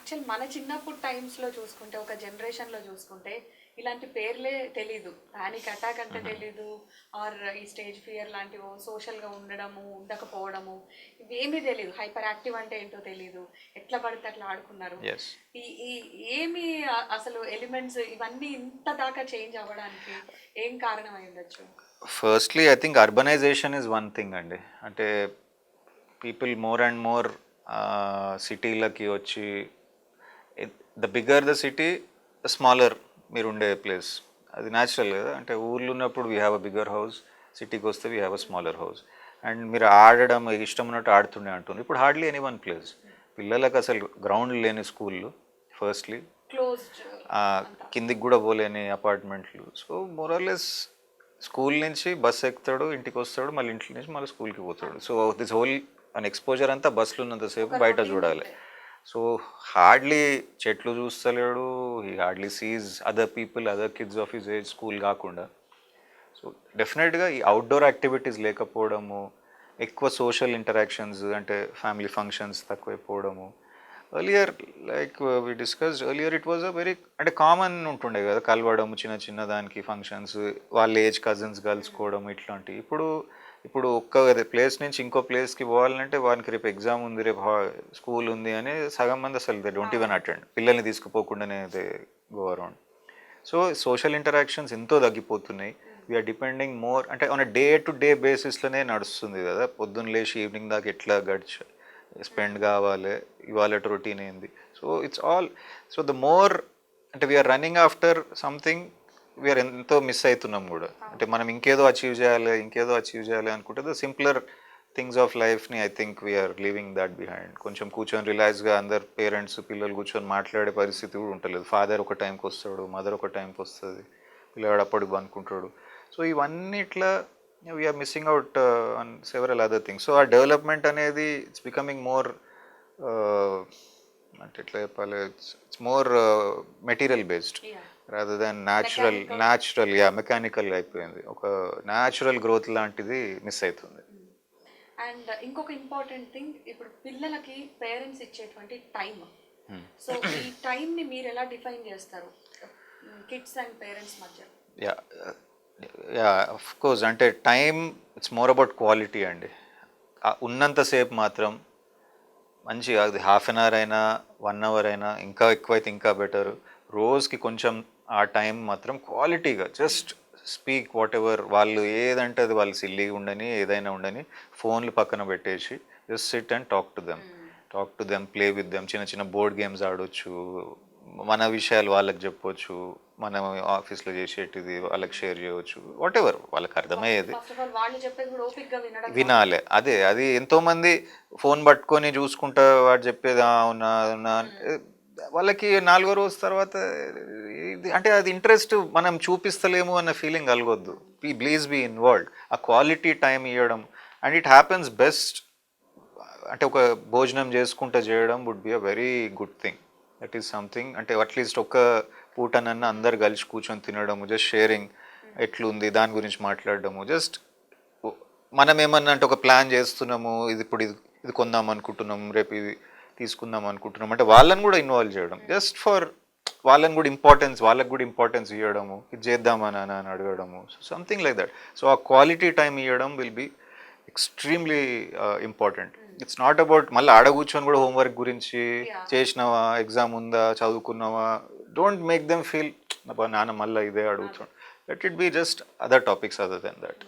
Actual మన చిన్నప్పుడు టైమ్స్లో చూసుకుంటే ఒక జనరేషన్లో చూసుకుంటే ఇలాంటి పేర్లే తెలీదు. పానిక్ అటాక్ అంటే తెలీదు, ఆర్ ఈ స్టేజ్ ఫియర్ లాంటివో, సోషల్గా ఉండడము ఉండకపోవడము ఇవేమీ తెలీదు. హైపర్ యాక్టివ్ అంటే ఏంటో తెలీదు, ఎట్లా పడితే అట్లా ఆడుకున్నారు. ఎస్. ఈ ఈ ఏమి అసలు ఎలిమెంట్స్ ఇవన్నీ ఇంత దాకా చేంజ్ అవ్వడానికి ఏం కారణం అయి ఉండొచ్చు? Firstly I think urbanization is one thing అండి. అంటే పీపుల్ మోర్ అండ్ మోర్ సిటీలకి వచ్చి, the bigger the city the smaller మీరు ఉండే ప్లేస్. అది న్యాచురల్ కదా. అంటే ఊర్లో ఉన్నప్పుడు we have a bigger house, సిటీకి వస్తే we have a smaller house. And మీరు ఆడడం ఇష్టం ఉన్నట్టు ఆడుతుండే అంటుంది. ఇప్పుడు హార్డ్లీ ఎనీ వన్ ప్లేస్. పిల్లలకు అసలు గ్రౌండ్ లేని స్కూళ్ళు ఫస్ట్లీ, క్లోజ్డ్. కిందికి కూడా పోలేని అపార్ట్మెంట్లు. సో మోరల్లెస్ స్కూల్ నుంచి బస్ ఎక్కుతాడు, ఇంటికి వస్తాడు, మళ్ళీ ఇంటి నుంచి మళ్ళీ స్కూల్కి పోతాడు. So this whole unexposure అంతా బస్సులు ఉన్నంతసేపు బయట చూడాలి. సో హార్డ్లీ చెట్లు చూస్తలేడు, he hardly sees other people, other kids of his age school కాకుండా. సో డెఫినెట్గా ఈ అవుట్డోర్ యాక్టివిటీస్ లేకపోవడము, ఎక్కువ సోషల్ ఇంటరాక్షన్స్ అంటే ఫ్యామిలీ ఫంక్షన్స్ తక్కువైపోవడము. Earlier like we discussed earlier it was a very అంటే కామన్ ఉంటుండే కదా, కలవడం చిన్న చిన్న దానికి ఫంక్షన్స్, వాళ్ళ ఏజ్ కజిన్స్ కలుసుకోవడం ఇట్లాంటివి. ఇప్పుడు ఒక్క ప్లేస్ నుంచి ఇంకో ప్లేస్కి పోవాలంటే వానికి రేపు ఎగ్జామ్ ఉంది, రేపు స్కూల్ ఉంది అని సగం మంది అసలు దే డోంట్ ఈవెన్ అటెండ్, పిల్లల్ని తీసుకుపోకుండానే they go around. So social interactions ఎంతో తగ్గిపోతున్నాయి. వీఆర్ డిపెండింగ్ మోర్ అంటే ఆన్ డే టు డే బేసిస్లోనే నడుస్తుంది కదా. పొద్దున్న లేచి ఈవినింగ్ దాకా ఎట్లా స్పెండ్ కావాలి, ఇవాళ రొటీన్ ఏంది. So it's all, so the more అంటే we are running after something, we are ఎంతో మిస్ అవుతున్నాం కూడా. అంటే మనం ఇంకేదో అచీవ్ చేయాలి అనుకుంటే ద సింప్లర్ థింగ్స్ ఆఫ్ లైఫ్ని I think we are leaving that behind. కొంచెం కూర్చొని రిలాక్స్గా అందరు పేరెంట్స్ పిల్లలు కూర్చొని మాట్లాడే పరిస్థితి కూడా ఉంటలేదు. ఫాదర్ ఒక టైంకి వస్తాడు, మదర్ ఒక టైంకి వస్తుంది, పిల్లవాడు అప్పటికి అనుకుంటాడు. సో ఇవన్నిట్లా we are missing out on several other things. So ఆ డెవలప్మెంట్ అనేది ఇట్స్ బికమింగ్ మోర్ అంటే ఎట్లా చెప్పాలి, it's more material based rather than natural mechanical అయిపోయింది. ఒక న్యాచురల్ గ్రోత్ లాంటిది మిస్ అవుతుంది. అండ్ ఇంకొక ఇంపార్టెంట్ థింగ్, ఇప్పుడు పిల్లలకి పేరెంట్స్ ఇచ్చేటువంటి టైం. సో ఈ టైంని మీరు ఎలా డిఫైన్ చేస్తారు కిడ్స్ అండ్ పేరెంట్స్ మధ్య? యా ఆఫ్ కోర్స్, అంటే time it's more about quality అండి. ఉన్నంతసేపు మాత్రం మంచిగా, అది హాఫ్ అన్ అవర్ అయినా 1 అవర్ అయినా, ఇంకా ఎక్కువైతే ఇంకా బెటర్. రోజుకి కొంచెం ఆ టైం మాత్రం క్వాలిటీగా జస్ట్ స్పీక్ వాట్ ఎవర్, వాళ్ళు ఏదంటే అది, వాళ్ళు సిల్లీగా ఉండని ఏదైనా ఉండని ఫోన్లు పక్కన పెట్టేసి just SIT and talk to them, play with them. చిన్న చిన్న బోర్డ్ గేమ్స్ ఆడొచ్చు, మన విషయాలు వాళ్ళకి చెప్పొచ్చు, మనం ఆఫీస్లో చేసేటిది వాళ్ళకి షేర్ చేయవచ్చు, వాట్ ఎవర్ వాళ్ళకి అర్థమయ్యేది వినాలి. అది ఎంతోమంది ఫోన్ పట్టుకొని చూసుకుంటా వాడు చెప్పేది అవునా అవునా అంటే వాళ్ళకి 4వ రోజు తర్వాత అంటే అది ఇంట్రెస్ట్ మనం చూపిస్తలేము అన్న ఫీలింగ్ కలగొద్దు. Please be involved. ఆ క్వాలిటీ టైం ఇవ్వడం, అండ్ ఇట్ హ్యాపెన్స్ బెస్ట్ అంటే ఒక భోజనం చేసుకుంటూ చేయడం would be a very good thing. That is something, అంటే అట్లీస్ట్ ఒక పూటనన్నా అందరు కలిసి కూర్చొని తినడము, జస్ట్ షేరింగ్ ఎట్లుంది దాని గురించి మాట్లాడడము. జస్ట్ మనం ఏమన్నా అంటే ఒక ప్లాన్ చేస్తున్నాము, ఇది కొందాం అనుకుంటున్నాము, రేపు ఇది తీసుకుందాం అనుకుంటున్నాం అంటే వాళ్ళని కూడా ఇన్వాల్వ్ చేయడం, జస్ట్ ఫర్ వాళ్ళకి కూడా ఇంపార్టెన్స్ ఇవ్వడము, ఇది చేద్దామని అని అడగడము, సంథింగ్ లైక్ దట్. సో ఆ క్వాలిటీ టైం ఇవ్వడం will be extremely important. It's not about మళ్ళీ ఆడ కూర్చొని కూడా హోంవర్క్ గురించి చేసినావా, ఎగ్జామ్ ఉందా, చదువుకున్నావా. డోంట్ మేక్ దెమ్ ఫీల్ నాన్న మళ్ళీ ఇదే అడుగుతాడు. Let it be just other topics other than that.